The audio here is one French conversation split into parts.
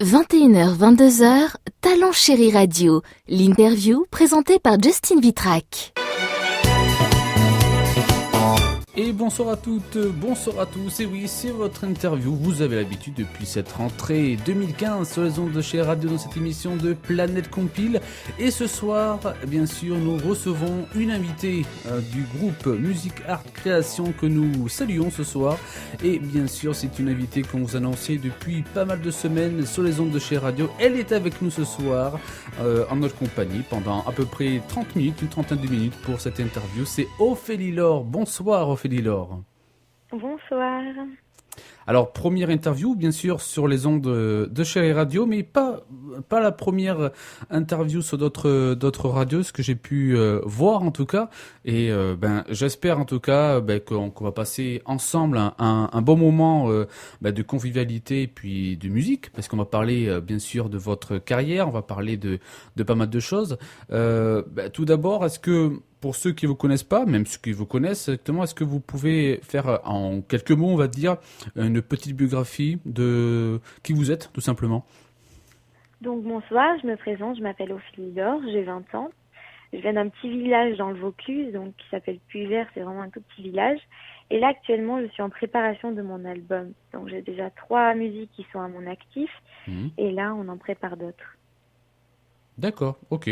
21h, 22h, Talent Chéri Radio. L'interview présentée par Justine Vitrac. Et bonsoir à toutes, bonsoir à tous, et oui, c'est votre interview, vous avez l'habitude depuis cette rentrée 2015 sur les ondes de chez Radio dans cette émission de Planète Compile. Et ce soir, bien sûr, nous recevons une invitée du groupe Musique Art Création que nous saluons ce soir. Et bien sûr, c'est une invitée qu'on vous annonçait depuis pas mal de semaines sur les ondes de chez Radio. Elle est avec nous ce soir en notre compagnie pendant à peu près 30 minutes, une trentaine de minutes pour cette interview. C'est Ophélie Laure. Bonsoir Ophélie Laure. Bonsoir. Alors, première interview, bien sûr, sur les ondes de Chéri Radio, mais pas la première interview sur d'autres radios, ce que j'ai pu voir en tout cas. Et j'espère en tout cas qu'on va passer ensemble un bon moment de convivialité et puis de musique, parce qu'on va parler bien sûr de votre carrière, on va parler de pas mal de choses. Tout d'abord, est-ce que pour ceux qui ne vous connaissent pas, même ceux qui vous connaissent exactement, est-ce que vous pouvez faire en quelques mots, on va dire, une petite biographie de qui vous êtes, tout simplement? Donc bonsoir, je me présente, je m'appelle Ophélie Laure, j'ai 20 ans. Je viens d'un petit village dans le Vaucluse, donc qui s'appelle Puyvert, c'est vraiment un tout petit village. Et là actuellement, je suis en préparation de mon album. Donc j'ai déjà 3 musiques qui sont à mon actif, et là on en prépare d'autres. D'accord, ok.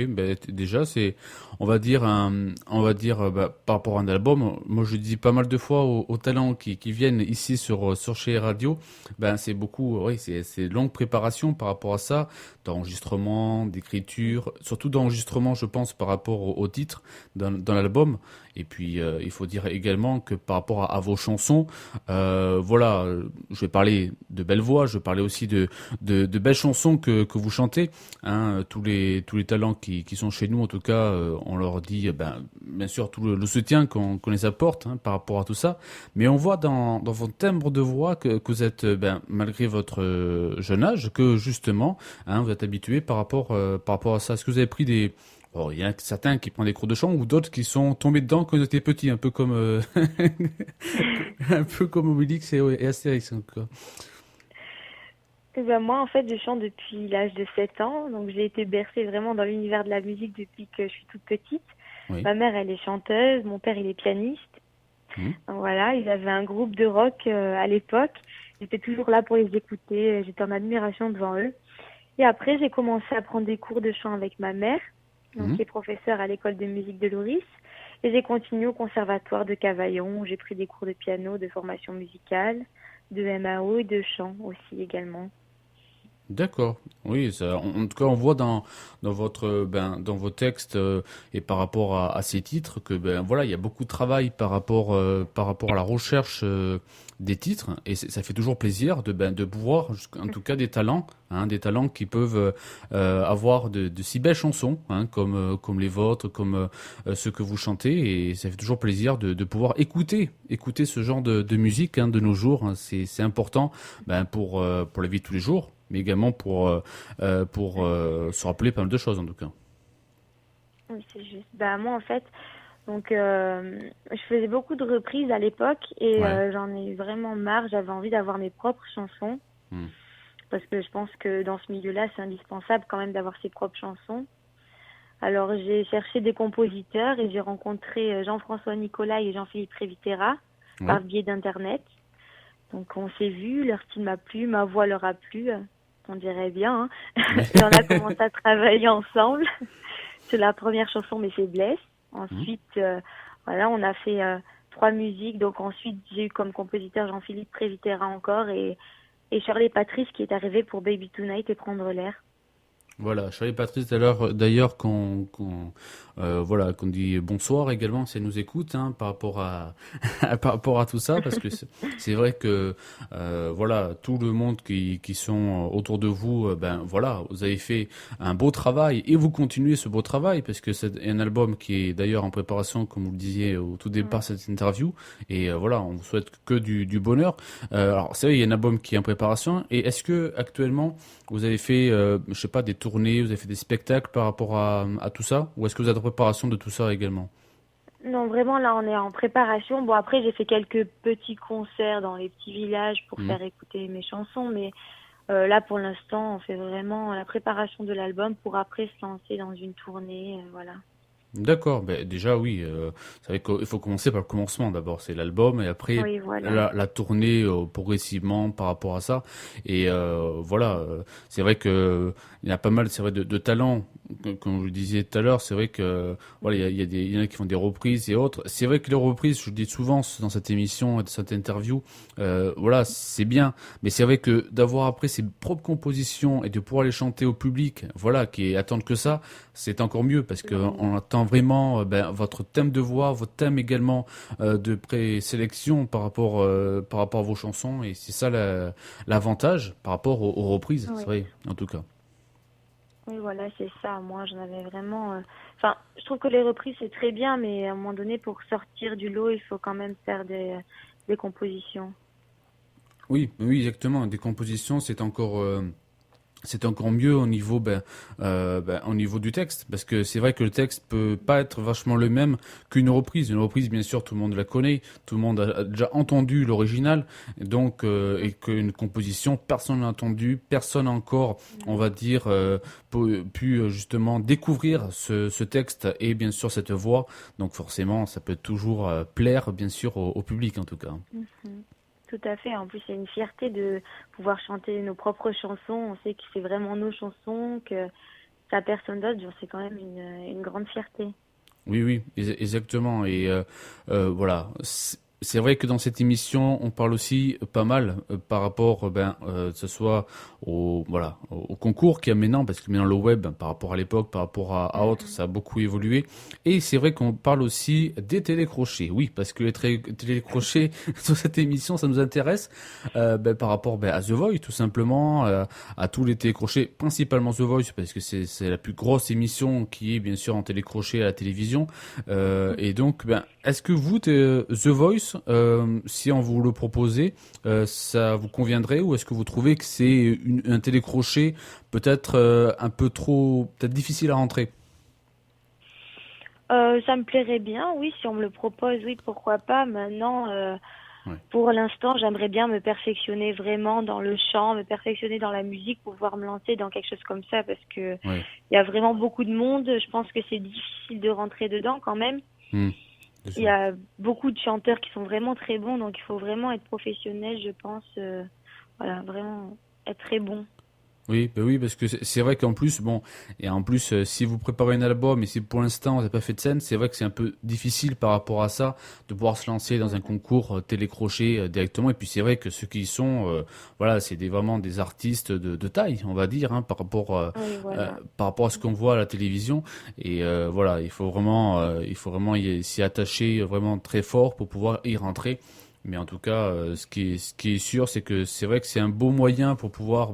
Déjà, c'est, on va dire, par rapport à un album, moi je dis pas mal de fois aux talents qui viennent ici sur chez Radio, c'est beaucoup, oui, c'est longue préparation par rapport à ça, d'enregistrement, d'écriture, surtout d'enregistrement, je pense, par rapport au titre dans l'album. Et puis, il faut dire également que par rapport à vos chansons, je vais parler de belles voix, je vais parler aussi de belles chansons que vous chantez, hein, tous les talents qui sont chez nous, en tout cas, on leur dit, bien sûr, tout le soutien qu'on les apporte, hein, par rapport à tout ça. Mais on voit dans votre timbre de voix que vous êtes, malgré votre jeune âge, que justement, hein, vous êtes habitué par rapport à ça. Est-ce que vous avez pris des... Bon, il y en a certains qui prennent des cours de chant ou d'autres qui sont tombés dedans quand ils étaient petits, un peu comme un peu comme Obélix et Astérix. Quoi. Moi en fait je chante depuis l'âge de 7 ans, donc j'ai été bercée vraiment dans l'univers de la musique depuis que je suis toute petite. Oui. Ma mère elle est chanteuse, mon père il est pianiste. Donc, voilà, ils avaient un groupe de rock à l'époque. J'étais toujours là pour les écouter, j'étais en admiration devant eux. Et après j'ai commencé à prendre des cours de chant avec ma mère. Donc, qui est professeur à l'école de musique de Loris. Et j'ai continué au conservatoire de Cavaillon, où j'ai pris des cours de piano, de formation musicale, de MAO et de chant aussi également. D'accord. Oui, ça, en tout cas, on voit dans vos textes et par rapport à ces titres que il y a beaucoup de travail par rapport à la recherche des titres et ça fait toujours plaisir de voir en tout cas des talents qui peuvent avoir de si belles chansons, hein, comme les vôtres, comme ceux que vous chantez, et ça fait toujours plaisir de pouvoir écouter ce genre de musique, hein, de nos jours, hein. C'est important pour la vie de tous les jours, mais également pour se rappeler pas mal de choses en tout cas. Oui, c'est juste. Moi, en fait, donc, je faisais beaucoup de reprises à l'époque et j'en ai vraiment marre. J'avais envie d'avoir mes propres chansons parce que je pense que dans ce milieu-là, c'est indispensable quand même d'avoir ses propres chansons. Alors, j'ai cherché des compositeurs et j'ai rencontré Jean-François Nicolas et Jean-Philippe Révitera par le biais d'Internet. Donc, on s'est vus, leur style m'a plu, ma voix leur a plu, on dirait bien. Hein. Et on a commencé à travailler ensemble sur la première chanson, Mes faiblesses. Ensuite, on a fait 3 musiques. Donc ensuite, j'ai eu comme compositeur Jean-Philippe Révitera encore et Shirley Patrice qui est arrivée pour Baby Tonight et Prendre l'air. Voilà, Shirley Patrice d'ailleurs qu'on dit bonsoir également si elle nous écoute, hein, par rapport à par rapport à tout ça, parce que c'est vrai que tout le monde qui sont autour de vous, vous avez fait un beau travail et vous continuez ce beau travail parce que c'est un album qui est d'ailleurs en préparation, comme vous le disiez au tout départ de cette interview, et on vous souhaite que du bonheur. Alors c'est vrai, il y a un album qui est en préparation, et est-ce que actuellement vous avez fait je sais pas, des tournées, vous avez fait des spectacles par rapport à tout ça, ou est-ce que vous êtes en préparation de tout ça également? Non, vraiment, là, on est en préparation. Bon, après, j'ai fait quelques petits concerts dans les petits villages pour faire écouter mes chansons, mais Là, pour l'instant, on fait vraiment la préparation de l'album pour après se lancer dans une tournée, voilà. D'accord, ben déjà oui, c'est vrai qu'il faut commencer par le commencement d'abord, c'est l'album et après Oui, voilà. la tournée progressivement par rapport à ça. Et voilà, c'est vrai que il y a pas mal, c'est vrai, de talents, comme je le disais tout à l'heure, c'est vrai que voilà, il y en a qui font des reprises et autres. C'est vrai que les reprises, je le dis souvent dans cette émission et dans cette interview, voilà, c'est bien, mais c'est vrai que d'avoir après ses propres compositions et de pouvoir les chanter au public, voilà, qui attendent que ça, c'est encore mieux parce que on attend vraiment votre thème de voix, votre thème également de présélection par rapport à vos chansons et c'est ça l'avantage par rapport aux reprises, Oui. c'est vrai en tout cas. Oui, voilà, c'est ça. Moi, j'en avais vraiment. Enfin, je trouve que les reprises, c'est très bien, mais à un moment donné, pour sortir du lot, il faut quand même faire des compositions. Oui, oui, exactement. Des compositions, c'est encore mieux au niveau, au niveau du texte, parce que c'est vrai que le texte peut pas être vachement le même qu'une reprise. Une reprise, bien sûr, tout le monde la connaît, tout le monde a déjà entendu l'original, donc et qu'une composition, personne n'a entendu, personne n'a encore, on va dire, pu justement découvrir ce texte et bien sûr cette voix. Donc forcément, ça peut toujours plaire, bien sûr, au public en tout cas. Mhm. Tout à fait. En plus, c'est une fierté de pouvoir chanter nos propres chansons. On sait que c'est vraiment nos chansons, que ça personne d'autre. Genre, c'est quand même une grande fierté. Oui, oui, exactement. Et voilà, c'est vrai que dans cette émission, on parle aussi pas mal par rapport, que ce soit au concours qu'il y a maintenant, parce que maintenant le web, par rapport à l'époque, par rapport à autres, Mhm. ça a beaucoup évolué. Et c'est vrai qu'on parle aussi des télécrochets. Oui, parce que les télécrochets sur cette émission, ça nous intéresse par rapport à The Voice, tout simplement, à tous les télécrochets, principalement The Voice, parce que c'est la plus grosse émission qui est bien sûr en télécrochet à la télévision. Et donc, est-ce que vous, The Voice, si on vous le proposait, ça vous conviendrait ou est-ce que vous trouvez que c'est un télécrochet peut-être un peu trop, peut-être difficile à rentrer? Ça me plairait bien, oui, si on me le propose, oui, pourquoi pas. Maintenant, Ouais. pour l'instant, j'aimerais bien me perfectionner vraiment dans le chant, me perfectionner dans la musique, pour pouvoir me lancer dans quelque chose comme ça, parce que Ouais. il y a vraiment beaucoup de monde. Je pense que c'est difficile de rentrer dedans quand même. Hmm, c'est Il y sûr. a beaucoup de chanteurs qui sont vraiment très bons, donc il faut vraiment être professionnel, je pense. Voilà, vraiment être très bon. Oui, oui, parce que c'est vrai qu'en plus, bon, et en plus, si vous préparez un album et si pour l'instant vous n'avez pas fait de scène, c'est vrai que c'est un peu difficile par rapport à ça de pouvoir se lancer dans un Mhm. concours télécrochet directement. Et puis c'est vrai que ceux qui y sont, voilà, c'est vraiment des artistes de taille, on va dire, hein, Oui, voilà. par rapport à ce qu'on voit à la télévision. Et voilà, il faut vraiment s'y attacher vraiment très fort pour pouvoir y rentrer. Mais en tout cas, ce qui est sûr, c'est que c'est vrai que c'est un beau moyen pour pouvoir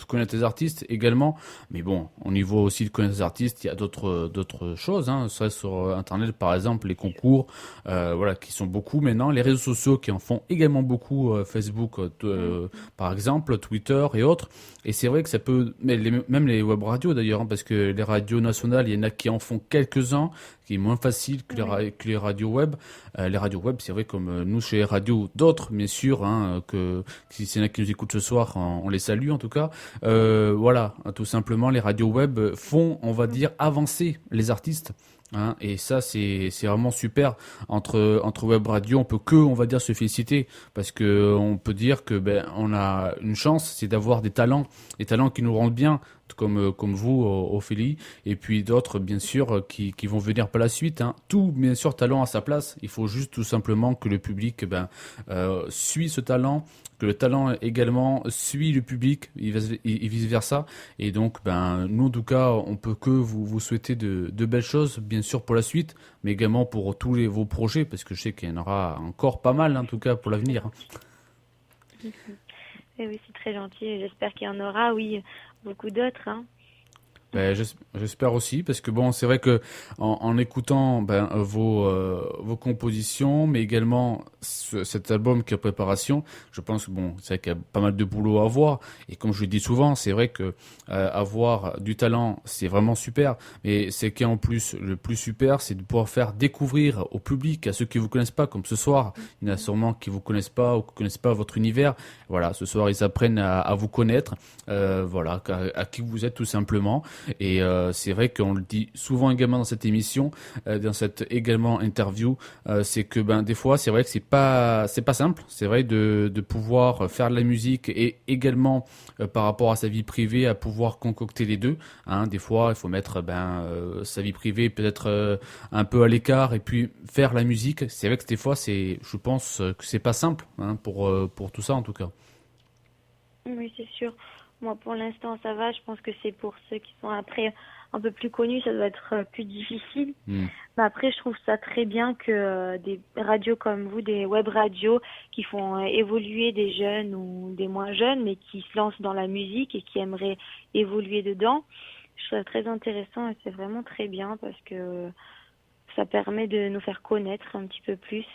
connaître les artistes également. Mais bon, au niveau aussi de connaître les artistes, il y a d'autres choses. Hein. Ça, sur Internet, par exemple, les concours, voilà, qui sont beaucoup maintenant. Les réseaux sociaux qui en font également beaucoup, Facebook, Mhm. par exemple, Twitter et autres. Et c'est vrai que ça peut, mais même les web radios d'ailleurs, hein, parce que les radios nationales, il y en a qui en font quelques-uns, qui est moins facile que Oui. que les radios web. Les radios web, c'est vrai comme nous chez les radios, d'autres bien sûr, hein, que si c'est là qui nous écoutent ce soir, on les salue en tout cas. Voilà, tout simplement, les radios web font, on va dire, avancer les artistes. Hein, et ça c'est vraiment super entre web radio on peut que on va dire se féliciter parce que on peut dire que on a une chance c'est d'avoir des talents qui nous rendent bien comme vous Ophélie et puis d'autres bien sûr qui vont venir par la suite hein. Tout bien sûr talent à sa place il faut juste tout simplement que le public suit ce talent que le talent également suit le public et vice versa et donc nous en tout cas on peut que vous souhaiter de belles choses bien sûr pour la suite mais également pour tous vos projets parce que je sais qu'il y en aura encore pas mal en tout cas pour l'avenir hein. Et oui, c'est très gentil. J'espère qu'il y en aura, oui, beaucoup d'autres, hein. Ben, j'espère aussi, parce que bon, c'est vrai que en écoutant vos compositions, mais également cet album qui est en préparation, je pense que bon, c'est vrai qu'il y a pas mal de boulot à avoir. Et comme je le dis souvent, c'est vrai que avoir du talent, c'est vraiment super. Mais c'est qu'en plus, le plus super, c'est de pouvoir faire découvrir au public, à ceux qui vous connaissent pas, comme ce soir, il y en a sûrement qui vous connaissent pas ou qui connaissent pas votre univers. Voilà, ce soir, ils apprennent à vous connaître, voilà, à qui vous êtes tout simplement. Et c'est vrai qu'on le dit souvent également dans cette émission, dans cette également interview, c'est que des fois c'est vrai que c'est pas simple, c'est vrai de pouvoir faire de la musique et également par rapport à sa vie privée à pouvoir concocter les deux. Hein, des fois il faut mettre sa vie privée peut-être un peu à l'écart et puis faire la musique. C'est vrai que des fois je pense que c'est pas simple, hein, pour tout ça en tout cas. Oui, c'est sûr. Moi, pour l'instant, ça va. Je pense que c'est pour ceux qui sont après un peu plus connus, ça doit être plus difficile. Mais après, je trouve ça très bien que des radios comme vous, des web radios qui font évoluer des jeunes ou des moins jeunes, mais qui se lancent dans la musique et qui aimeraient évoluer dedans, je trouve ça très intéressant et c'est vraiment très bien parce que ça permet de nous faire connaître un petit peu plus.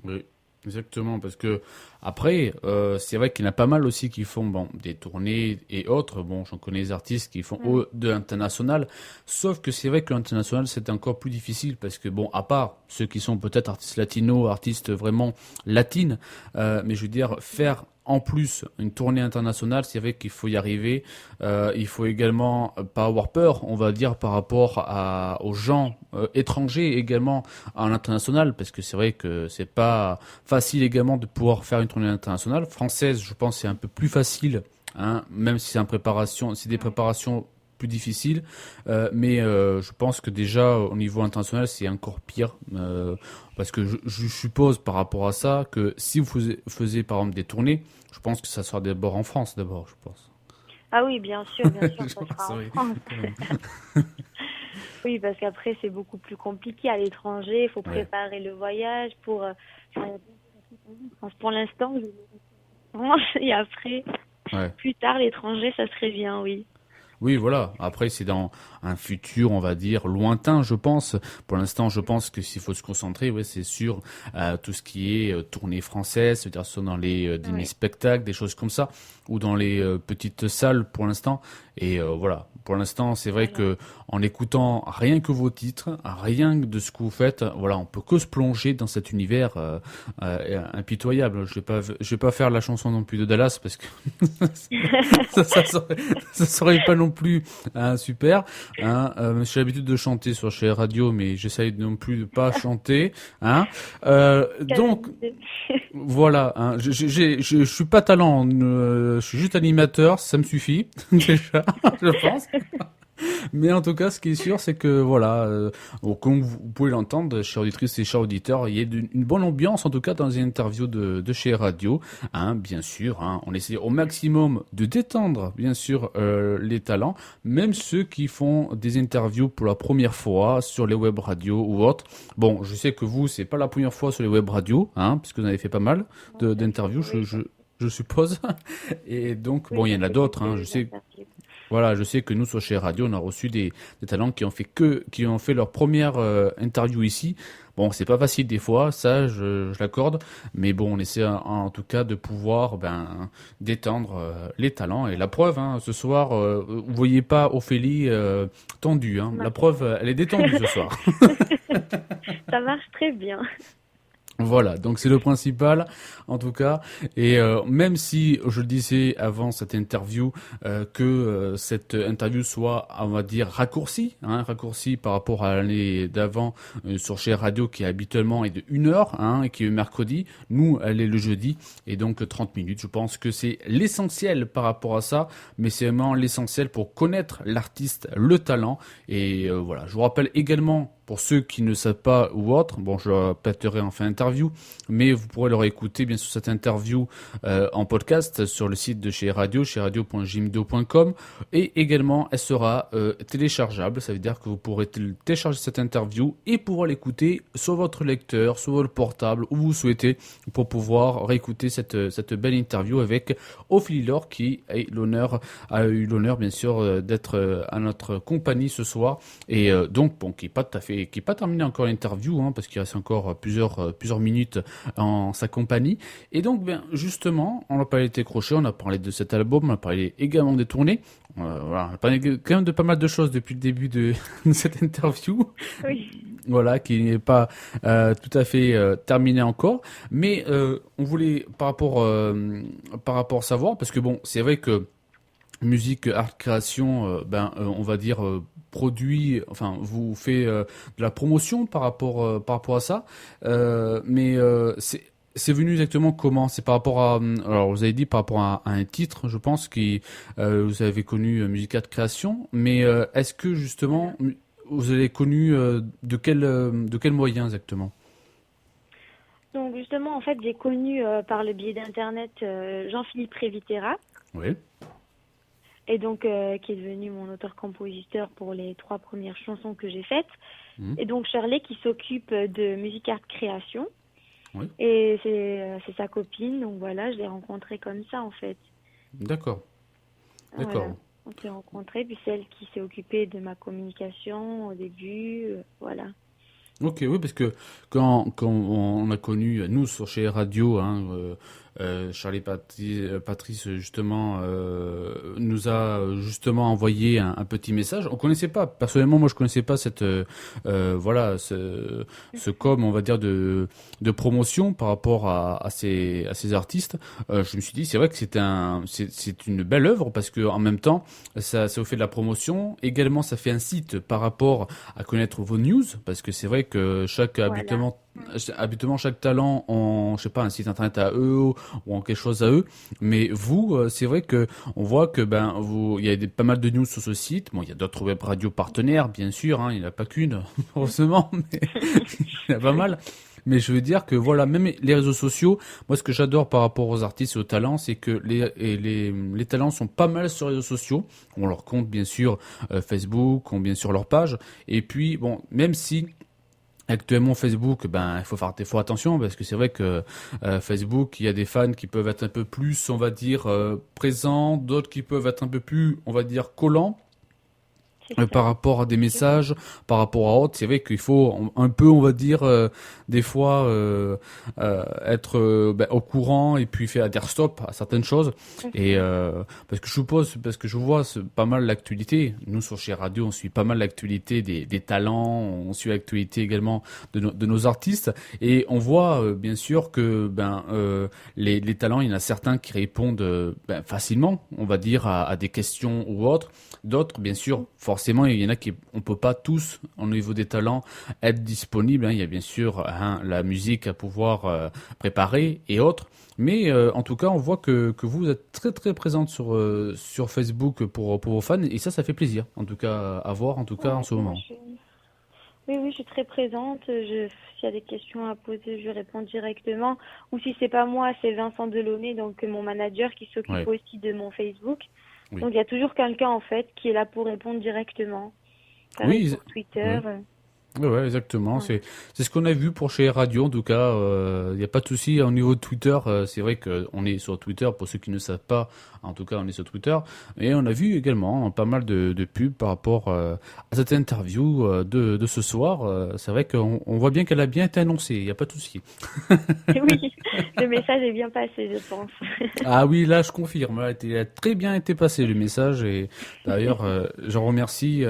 Oui. Exactement, parce que après, c'est vrai qu'il y en a pas mal aussi qui font des tournées et autres. Bon, j'en connais des artistes qui font de l'international, sauf que c'est vrai que l'international c'est encore plus difficile parce que bon, à part ceux qui sont peut-être artistes latinos, artistes vraiment latines, mais je veux dire faire en plus une tournée internationale, c'est vrai qu'il faut y arriver. Il faut également pas avoir peur, on va dire, par rapport aux gens étrangers également à l'international, parce que c'est vrai que c'est pas facile également de pouvoir faire une tournée internationale. Française, je pense, c'est un peu plus facile, hein, même si c'est des préparations plus difficiles, mais je pense que déjà au niveau international c'est encore pire, parce que je suppose par rapport à ça que si vous faisiez par exemple des tournées, je pense que ça sera d'abord en France d'abord, je pense. Ah oui, bien sûr, ça sera en France. Oui, parce qu'après c'est beaucoup plus compliqué à l'étranger, il faut préparer le voyage pour l'instant, et après, plus tard l'étranger, ça serait bien, oui. Oui, voilà. Après, c'est dans un futur, on va dire, lointain, je pense. Pour l'instant, je pense que s'il faut se concentrer, c'est sur tout ce qui est tournée française, c'est-à-dire soit dans les spectacles, des choses comme ça, ou dans les petites salles pour l'instant. Et voilà. Pour l'instant, c'est vrai que en écoutant rien que vos titres, rien de ce que vous faites, voilà, on peut que se plonger dans cet univers impitoyable. Je vais pas faire la chanson non plus de Dallas parce que ça serait pas non plus super. Hein. J'ai l'habitude de chanter sur chez Radio, mais j'essaye non plus de pas chanter. Hein. Donc voilà. Hein. Je suis pas talent, je suis juste animateur, ça me suffit déjà, je pense. Mais en tout cas, ce qui est sûr, c'est que voilà, comme vous pouvez l'entendre, chers auditrices et chers auditeurs, il y a une bonne ambiance, en tout cas, dans les interviews de chez Radio. Hein, bien sûr, hein, on essaie au maximum de détendre, bien sûr, les talents, même ceux qui font des interviews pour la première fois sur les web radios ou autres. Bon, je sais que vous, c'est pas la première fois sur les web radios, hein, puisque vous en avez fait pas mal d'interviews, je suppose. Et donc, bon, il y en a d'autres, hein, je sais. Voilà, je sais que nous, sur chez Radio, on a reçu des talents qui ont fait leur première interview ici. Bon, c'est pas facile des fois, ça, je l'accorde. Mais bon, on essaie en tout cas de pouvoir détendre les talents. Et la preuve, hein, ce soir, vous voyez pas Ophélie tendue. Hein. La preuve, elle est détendue ce soir. Ça marche très bien. Voilà, donc c'est le principal en tout cas. Et même si je le disais avant cette interview que cette interview soit, on va dire, raccourcie par rapport à l'année d'avant sur chez Radio qui habituellement est de 1 heure, hein, et qui est mercredi. Nous, elle est le jeudi et donc 30 minutes. Je pense que c'est l'essentiel par rapport à ça, mais c'est vraiment l'essentiel pour connaître l'artiste, le talent. Et voilà, je vous rappelle également pour ceux qui ne savent pas ou autre, bon, je répéterai en fin d'interview, mais vous pourrez leur écouter bien sûr cette interview en podcast sur le site de chez Radio, chez radio.jimdo.com, et également elle sera téléchargeable, ça veut dire que vous pourrez télécharger cette interview et pouvoir l'écouter sur votre lecteur, sur votre portable, où vous souhaitez, pour pouvoir réécouter cette belle interview avec Ophélie Laure qui a eu l'honneur bien sûr d'être à notre compagnie ce soir, et donc bon, qui est pas terminé encore l'interview, hein, parce qu'il reste encore plusieurs minutes en sa compagnie. Et donc ben justement, on a parlé des crochets, on a parlé de cet album, on a parlé également des tournées. Voilà, on a parlé quand même de pas mal de choses depuis le début de cette interview. Oui. Voilà, qui n'est pas tout à fait terminé encore, mais on voulait par rapport savoir, parce que bon, c'est vrai que musique art création, on va dire produit, enfin vous fait de la promotion par rapport à ça, mais c'est venu exactement comment? C'est par rapport à, alors vous avez dit par rapport à un titre, je pense, qui vous avez connu musique art création, mais est-ce que justement vous avez connu de quel moyen exactement? Donc justement, en fait, j'ai connu par le biais d'Internet Jean-Philippe Révitera. Oui. Et donc, qui est devenu mon auteur-compositeur pour les 3 premières chansons que j'ai faites. Et donc, Shirley qui s'occupe de musique art création. Oui. Et c'est sa copine. Donc voilà, je l'ai rencontrée comme ça, en fait. D'accord. Voilà. On s'est rencontrés, puis c'est elle qui s'est occupée de ma communication au début. Voilà. Ok, oui, parce que quand on a connu, nous, chez Radio, hein, Charlie Patrice justement nous a justement envoyé un petit message. On connaissait pas, personnellement, moi je connaissais pas cette voilà ce com, on va dire de promotion par rapport à ces artistes. Je me suis dit c'est vrai que c'est une belle œuvre, parce que en même temps ça vous fait de la promotion. Également ça fait un site par rapport à connaître vos news, parce que c'est vrai que habituellement chaque talent ont, je sais pas, un site internet à eux ou en quelque chose à eux, mais vous c'est vrai que on voit que il y a pas mal de news sur ce site. Bon, il y a d'autres web radios partenaires bien sûr, hein, il n'y en a pas qu'une heureusement, mais il y en a pas mal. Mais je veux dire que voilà, même les réseaux sociaux, moi ce que j'adore par rapport aux artistes et aux talents, c'est que les talents sont pas mal sur les réseaux sociaux. On leur compte bien sûr Facebook, ont bien sûr leur page, et puis bon, même si actuellement Facebook, il faut faire des fois attention, parce que c'est vrai que Facebook, il y a des fans qui peuvent être un peu plus, on va dire, présents, d'autres qui peuvent être un peu plus, on va dire, collants. Par rapport à des messages, par rapport à autres, c'est vrai qu'il faut un peu, on va dire, des fois être au courant, et puis faire dire stop à certaines choses. Et parce que je vois pas mal l'actualité. Nous sur chez Radio, on suit pas mal l'actualité des talents, on suit l'actualité également de nos artistes, et on voit bien sûr que les talents, il y en a certains qui répondent facilement, on va dire, à des questions ou autres. D'autres, bien sûr, forcément, il y en a qui, on peut pas tous, au niveau des talents, être disponibles. Hein. Il y a bien sûr la musique à pouvoir préparer et autres. Mais en tout cas, on voit que vous êtes très très présente sur Facebook pour vos fans, et ça fait plaisir, en tout cas, à voir, en tout cas, en ce moment. Oui, je suis très présente. S'il y a des questions à poser, je réponds directement. Ou si c'est pas moi, c'est Vincent Delaunay, donc mon manager, qui s'occupe aussi de mon Facebook. Oui. Donc il y a toujours quelqu'un en fait qui est là pour répondre directement. Oui, sur Twitter. Ouais, exactement. Ouais. C'est ce qu'on a vu pour chez Radio, en tout cas. Il n'y a pas de souci au niveau de Twitter. C'est vrai qu'on est sur Twitter, pour ceux qui ne savent pas. En tout cas, on est sur Twitter. Et on a vu également pas mal de pubs par rapport à cette interview de ce soir. C'est vrai qu'on voit bien qu'elle a bien été annoncée. Il n'y a pas de souci. Oui, le message est bien passé, je pense. Ah oui, là, je confirme. Il a très bien été passé, le message. Et d'ailleurs, je remercie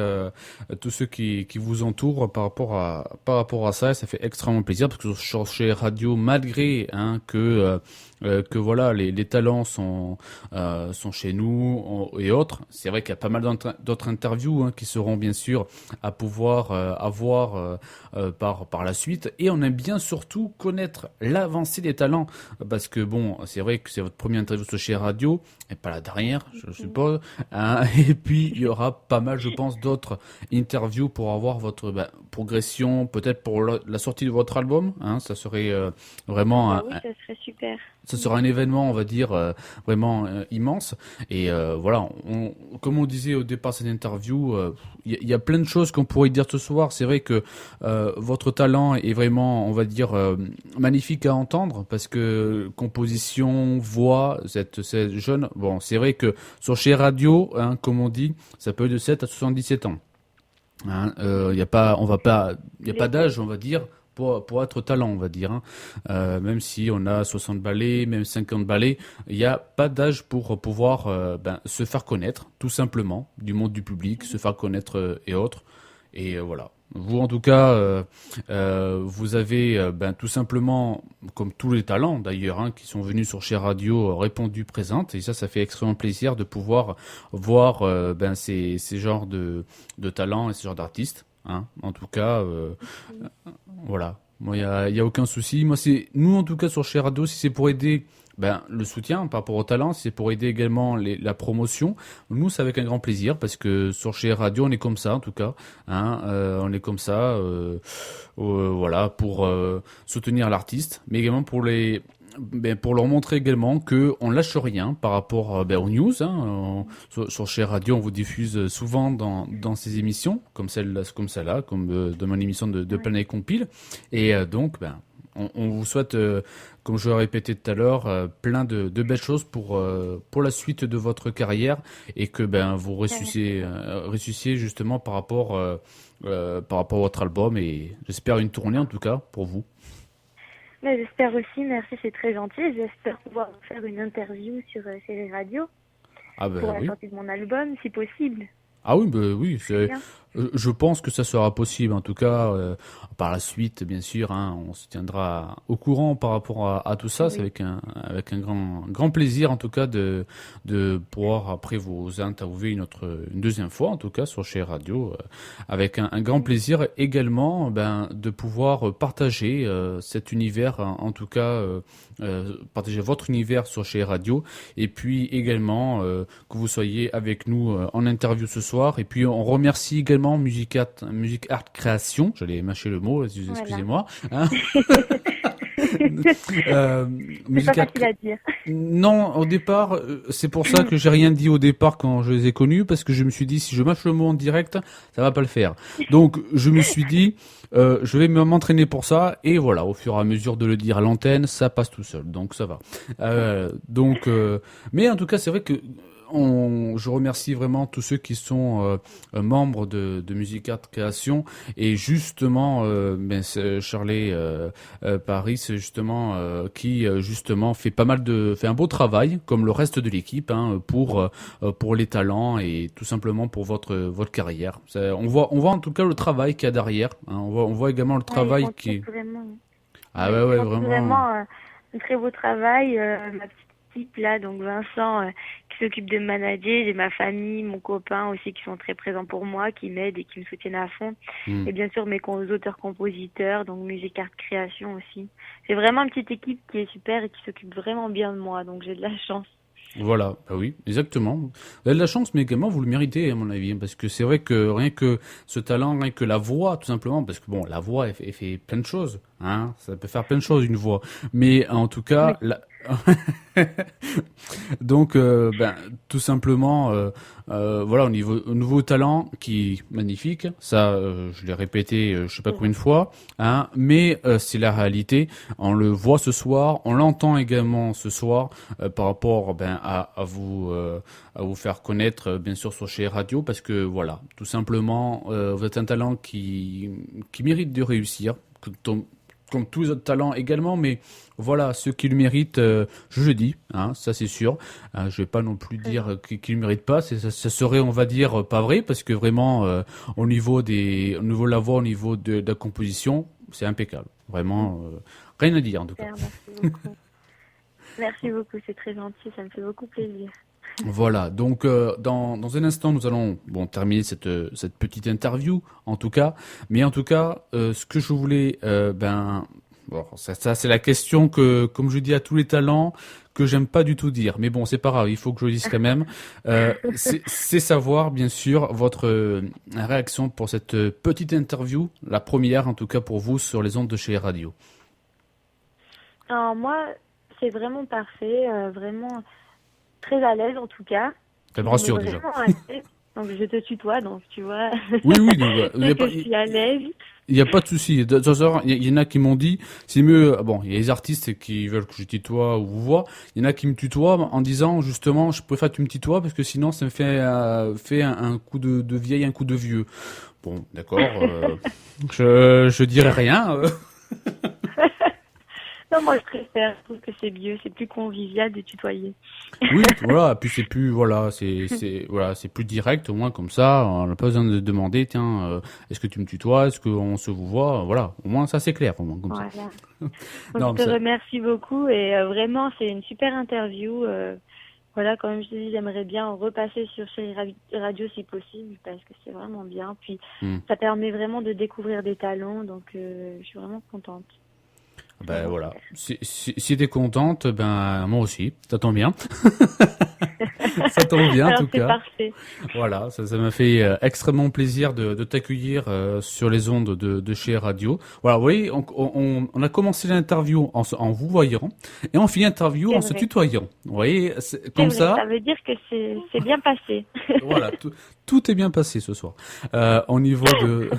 tous ceux qui vous entourent par rapport à ça. Ça fait extrêmement plaisir, parce que sur chez Radio, malgré que que voilà, les talents sont chez nous et autres. C'est vrai qu'il y a pas mal d'autres interviews qui seront bien sûr à pouvoir avoir par la suite. Et on aime bien surtout connaître l'avancée des talents, parce que bon, c'est vrai que c'est votre première interview sur chez Radio, et pas la dernière, je suppose. Et puis il y aura pas mal, je pense, d'autres interviews pour avoir votre progression, peut-être pour la sortie de votre album. Ça serait vraiment oui, ça serait super. ça sera un événement, on va dire, vraiment immense. Et voilà, comme on disait au départ de cette interview, il y a plein de choses qu'on pourrait dire ce soir. C'est vrai que votre talent est vraiment, on va dire, magnifique à entendre, parce que composition, voix, cette jeune. Bon, c'est vrai que sur chez Radio, comme on dit, ça peut être de 7 à 77 ans. Il y a pas d'âge, on va dire, pour être talent, on va dire. Même si on a 60 ballets, même 50 ballets, il n'y a pas d'âge pour pouvoir se faire connaître, tout simplement, du monde du public, se faire connaître et autres. Et voilà. Vous, en tout cas, vous avez tout simplement, comme tous les talents d'ailleurs, qui sont venus sur chez Radio, répondu présente. Et ça fait extrêmement plaisir de pouvoir voir ces genres de talents et ces genres d'artistes. En tout cas, voilà. Moi, il y a aucun souci. Moi, nous, en tout cas, sur chez Radio, si c'est pour aider le soutien par rapport au talent, si c'est pour aider également la promotion, nous, c'est avec un grand plaisir, parce que sur chez Radio, on est comme ça, en tout cas. On est comme ça, voilà, pour soutenir l'artiste, mais également pour leur montrer également que on lâche rien par rapport aux news. Sur chez Radio, on vous diffuse souvent dans ces émissions, comme celle-là, comme dans mon émission de Planète Compile. Et donc, on vous souhaite, comme je l'ai répété tout à l'heure, plein de belles choses pour la suite de votre carrière, et que vous ressuscitiez justement par rapport à votre album, et j'espère une tournée en tout cas pour vous. Mais j'espère aussi, merci, c'est très gentil. J'espère pouvoir faire une interview sur Chérie Radio pour la sortie de mon album, si possible. Ah oui, oui, je pense que ça sera possible. En tout cas, par la suite, bien sûr, on se tiendra au courant par rapport à tout ça. Oui. C'est avec un grand plaisir, en tout cas, de pouvoir après vous interviewer une deuxième fois, en tout cas, sur chez Radio, avec un grand plaisir également, de pouvoir partager cet univers, en tout cas, partager votre univers sur chez Radio, et puis également que vous soyez avec nous en interview ce soir. Et puis on remercie également Music Art Création, j'allais mâcher le mot, excusez-moi. C'est pas facile à dire. Non, au départ, c'est pour ça que j'ai rien dit au départ quand je les ai connus, parce que je me suis dit, si je mâche le mot en direct, ça va pas le faire. Donc je me suis dit, je vais m'entraîner pour ça, et voilà, au fur et à mesure de le dire à l'antenne, ça passe tout seul, donc ça va. Mais en tout cas, c'est vrai que je remercie vraiment tous ceux qui sont membres de Music Art Création, et justement Charlie Paris, justement qui justement fait un beau travail, comme le reste de l'équipe, pour les talents, et tout simplement pour votre carrière. On voit en tout cas le travail qu'il y a derrière. On voit également le travail qui est. Vraiment. Ah ouais, vraiment. Vraiment un très beau travail. Ma petite équipe là, donc Vincent qui s'occupe de me manager, j'ai ma famille, mon copain aussi qui sont très présents pour moi, qui m'aident et qui me soutiennent à fond. Et bien sûr mes auteurs-compositeurs, donc Music Art Création aussi. C'est vraiment une petite équipe qui est super et qui s'occupe vraiment bien de moi, donc j'ai de la chance. Voilà, oui, exactement. Vous avez de la chance, mais également vous le méritez, à mon avis, parce que c'est vrai que rien que ce talent, rien que la voix, tout simplement, parce que bon, la voix, elle fait plein de choses, ça peut faire plein de choses, une voix. Mais en tout cas, donc, tout simplement, voilà, au nouveau talent qui est magnifique, ça, je l'ai répété, je sais pas combien de fois, mais c'est la réalité. On le voit ce soir, on l'entend également ce soir, par rapport, à vous faire connaître, bien sûr, sur chez Radio, parce que voilà, tout simplement, vous êtes un talent qui mérite de réussir, comme tous les autres talents également, mais voilà, ceux qui le méritent, je le dis, ça c'est sûr. Je vais pas non plus dire qu'ils le méritent pas, ça serait, on va dire, pas vrai, parce que vraiment, au niveau de la voix, au niveau de la composition, c'est impeccable. Vraiment, rien à dire en tout cas. Merci beaucoup. Merci beaucoup, c'est très gentil, ça me fait beaucoup plaisir. Voilà, donc dans un instant, nous allons terminer cette petite interview, en tout cas. Mais en tout cas, ce que je voulais, ça c'est la question que, comme je dis à tous les talents, que j'aime pas du tout dire. Mais bon, c'est pas grave, il faut que je le dise quand même. C'est savoir, bien sûr, votre réaction pour cette petite interview, la première en tout cas pour vous sur les ondes de chez Radio. Alors moi, c'est vraiment parfait, vraiment très à l'aise en tout cas. Ça me rassure déjà. Donc je te tutoie, donc tu vois. Oui, Je suis à l'aise. Il n'y a pas de souci. De toute façon, il y en a qui m'ont dit, c'est mieux. Bon, il y a les artistes qui veulent que je tutoie ou vous voie. Il y en a qui me tutoient en disant justement, je préfère que tu me tutoies parce que sinon ça me fait un coup de vieille, un coup de vieux. Bon, d'accord. Je dirai rien. Non, moi je préfère. Je trouve que c'est mieux, c'est plus convivial de tutoyer. Oui, voilà. Puis c'est plus, c'est plus direct. Au moins comme ça, on n'a pas besoin de demander, tiens, est-ce que tu me tutoies, est-ce qu'on se vous voit, voilà. Au moins ça c'est clair, au moins comme voilà. ça. Non, je te remercie beaucoup et vraiment c'est une super interview. Voilà, comme je te dis, j'aimerais bien repasser sur Chérie Radio si possible parce que c'est vraiment bien. Puis ça permet vraiment de découvrir des talents, donc je suis vraiment contente. Ben voilà, si t'es contente, ben moi aussi, ça tombe bien. Ça tombe bien en tout cas. Parfait. Voilà, ça m'a fait extrêmement plaisir de t'accueillir sur les ondes de chez Radio. Voilà, vous voyez, on a commencé l'interview en vous voyant et on finit l'interview en se tutoyant. Vous voyez, comme ça. Ça veut dire que c'est bien passé. Voilà, tout est bien passé ce soir. Au niveau de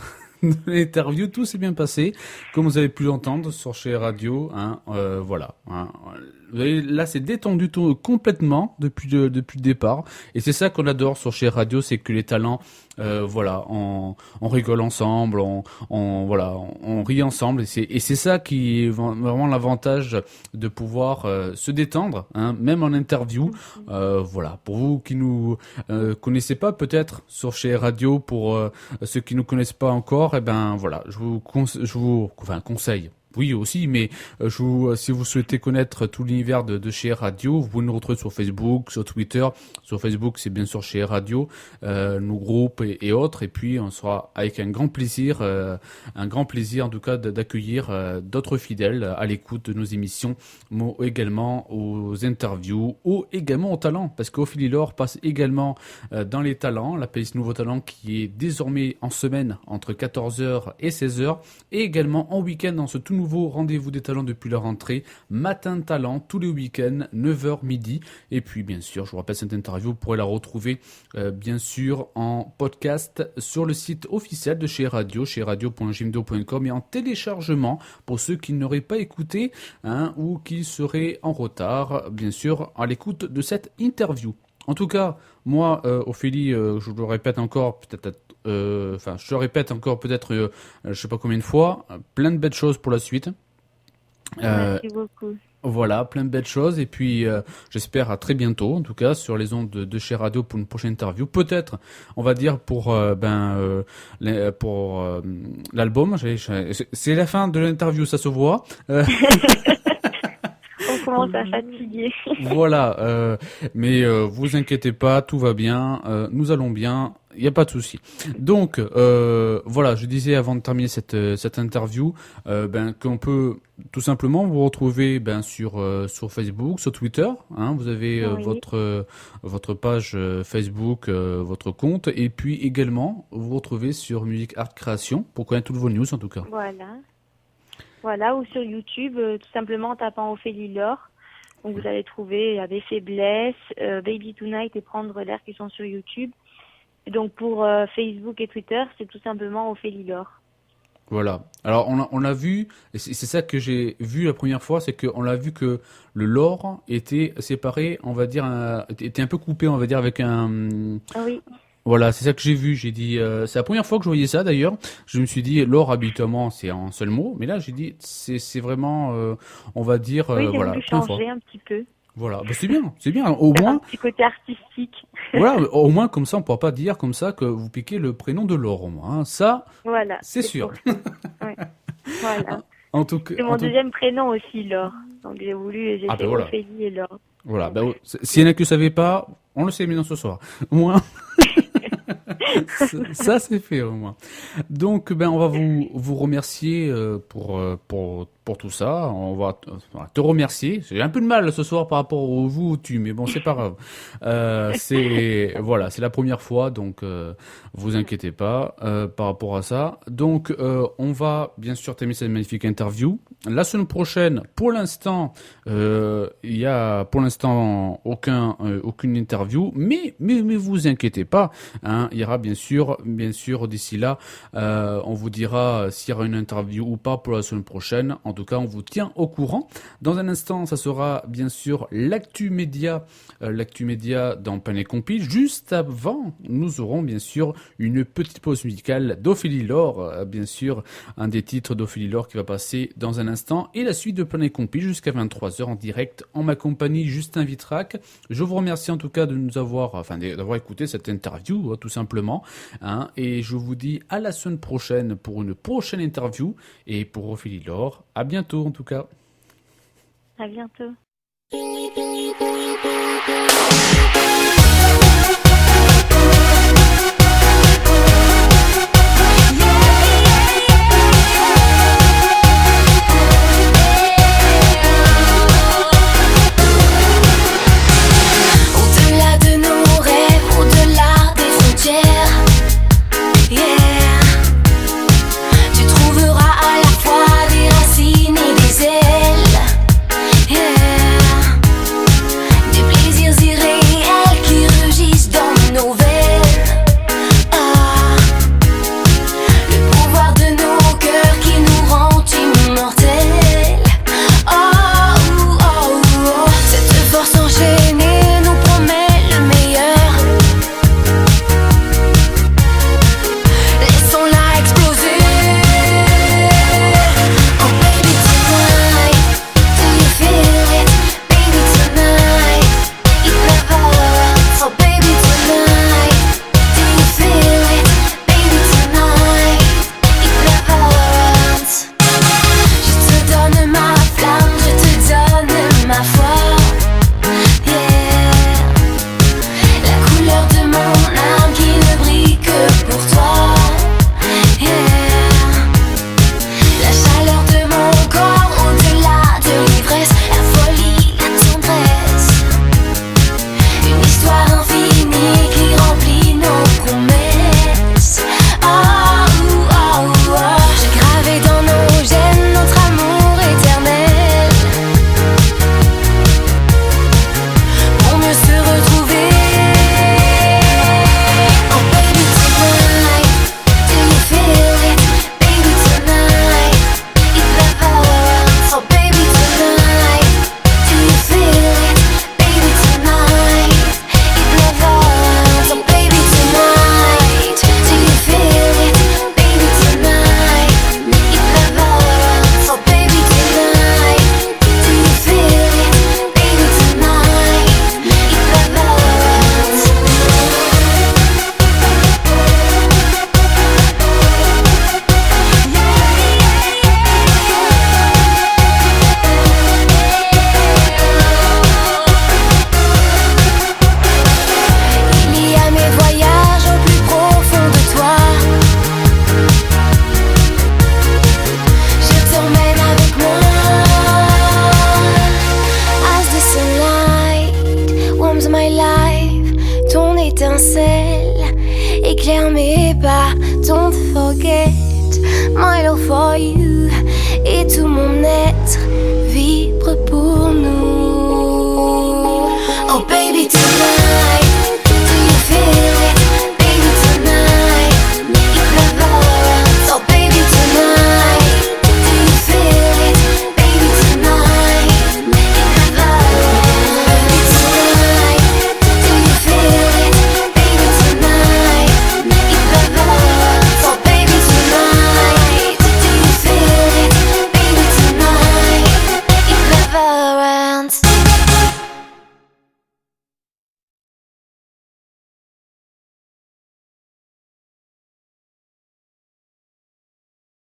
l'interview, tout s'est bien passé, comme vous avez pu l'entendre sur chez Radio. Voilà. Vous voyez, là, c'est détendu complètement depuis le départ, et c'est ça qu'on adore sur chez Radio, c'est que les talents, on rigole ensemble, on rit ensemble, et c'est ça qui est vraiment l'avantage de pouvoir se détendre, même en interview. Voilà. Pour vous qui nous connaissez pas peut-être sur chez Radio, pour ceux qui nous connaissent pas encore, voilà, je vous conseille. Oui aussi, mais si vous souhaitez connaître tout l'univers de chez Radio, vous pouvez nous retrouver sur Facebook, sur Twitter. Sur Facebook, c'est bien sûr chez Radio, nos groupes et autres. Et puis, on sera avec un grand plaisir en tout cas d'accueillir d'autres fidèles à l'écoute de nos émissions, mais également aux interviews, ou également aux talents, parce qu'Ophélie-Laure passe également dans les talents, la playlist Nouveaux Talents qui est désormais en semaine entre 14h et 16h, et également en week-end dans ce tout nouveau rendez-vous des talents depuis leur rentrée, Matin de Talent, tous les week-ends, 9h midi. Et puis, bien sûr, je vous rappelle, cette interview, vous pourrez la retrouver, bien sûr, en podcast sur le site officiel de chez Radio, chez radio.jimdo.com, et en téléchargement pour ceux qui n'auraient pas écouté, ou qui seraient en retard, bien sûr, à l'écoute de cette interview. En tout cas, moi, Ophélie, je le répète encore, je le répète encore peut-être, je sais pas combien de fois, plein de belles choses pour la suite. Merci beaucoup. Voilà, plein de belles choses, et puis j'espère à très bientôt, en tout cas sur les ondes de chez Radio pour une prochaine interview. Peut-être, on va dire pour l'album. C'est la fin de l'interview, ça se voit. On commence à fatiguer. Voilà, mais vous inquiétez pas, tout va bien, nous allons bien, il n'y a pas de souci. Donc voilà, je disais avant de terminer cette interview, qu'on peut tout simplement vous retrouver sur Facebook, sur Twitter. Vous avez votre page Facebook, votre compte, et puis également vous retrouvez sur Musique Art Création pour connaître toutes vos news en tout cas. Voilà, ou sur YouTube, tout simplement en tapant Ophélie-Laure. Donc vous allez trouver Avec Faiblesse, Baby Tonight et Prendre l'air qui sont sur YouTube. Et donc pour Facebook et Twitter, c'est tout simplement Ophélie-Laure. Voilà. Alors on l'a vu, et c'est ça que j'ai vu la première fois, c'est qu'on l'a vu que le lore était séparé, on va dire, était un peu coupé, on va dire, avec un... Oui. Voilà, c'est ça que j'ai vu. J'ai dit, c'est la première fois que je voyais ça d'ailleurs. Je me suis dit, l'or habituellement c'est un seul mot, mais là j'ai dit, c'est vraiment, on va dire, oui, voilà. Oui, changer un petit peu. Voilà, c'est bien. Au moins. Un petit côté artistique. Voilà, au moins comme ça, on pourra pas dire comme ça que vous piquez le prénom de l'or au moins. Ça, voilà, c'est sûr. Ouais. Voilà. En tout cas, c'est mon deuxième prénom aussi, Laure. Donc j'ai voulu, Ben voilà. Ophélie et Laure. Voilà, s'il y en a qui ne savaient pas, on le sait maintenant ce soir. Au moins, ça c'est fait au moins. Donc, on va vous remercier pour tout ça. On va te remercier. J'ai un peu de mal ce soir par rapport au vous ou tu, mais bon, c'est pas grave. C'est la première fois, donc vous inquiétez pas par rapport à ça. Donc, on va bien sûr terminer cette magnifique interview. La semaine prochaine, pour l'instant, il y a aucune interview, mais vous inquiétez pas, hein, il y aura bien sûr d'ici là, on vous dira s'il y aura une interview ou pas pour la semaine prochaine. En tout cas, on vous tient au courant. Dans un instant, ça sera bien sûr l'actu média dans Pan et Compil. Juste avant, nous aurons bien sûr une petite pause musicale d'Ophélie Laure, bien sûr, un des titres d'Ophélie Laure qui va passer dans un instant, et la suite de Pan et Compil jusqu'à 23h en direct en ma compagnie Justin Vitrac. Je vous remercie en tout cas d'avoir écouté cette interview, tout simplement, hein, et je vous dis à la semaine prochaine pour une prochaine interview, et pour Ophélie Laure, à bientôt en tout cas. À bientôt. Au-delà de nos rêves, au-delà des frontières, yeah, tu trouveras à la fois des racines et des ailes, yeah, des plaisirs irréels qui rugissent dans nos veines, ah, le pouvoir de nos cœurs qui nous rend immortels, oh, oh, oh, cette force enchaînée nous promet le meilleur. Laissons-la exploser. Oh baby tonight, do you feel it? Baby tonight, it never ends. Oh baby tonight, do you feel it? Baby tonight, it never ends. Je te donne ma flamme, je te donne ma foi. Yeah, la couleur de mon âme qui ne brille que pour toi. Yeah, la chaleur de mon corps au-delà de l'ivresse, la folie, la tendresse, une histoire infinie qui remplit nos promesses. Oh, oh, oh, j'ai gravé dans nos gènes notre amour éternel pour mieux se retrouver. Oh baby tonight, do you feel it? Baby tonight, it never ends. Oh baby tonight, do you feel it? Baby tonight, it never ends. Oh baby tonight, do you feel it? Baby tonight, it never ends. Oh baby tonight, do you feel it? Baby tonight, it never ends. Il y a mes voyages au plus profond de toi. Je t'emmène avec moi. As the sunlight warms my life, ton étincelle éclaire mes pas. Don't forget my love for you, et tout mon être vibre pour nous.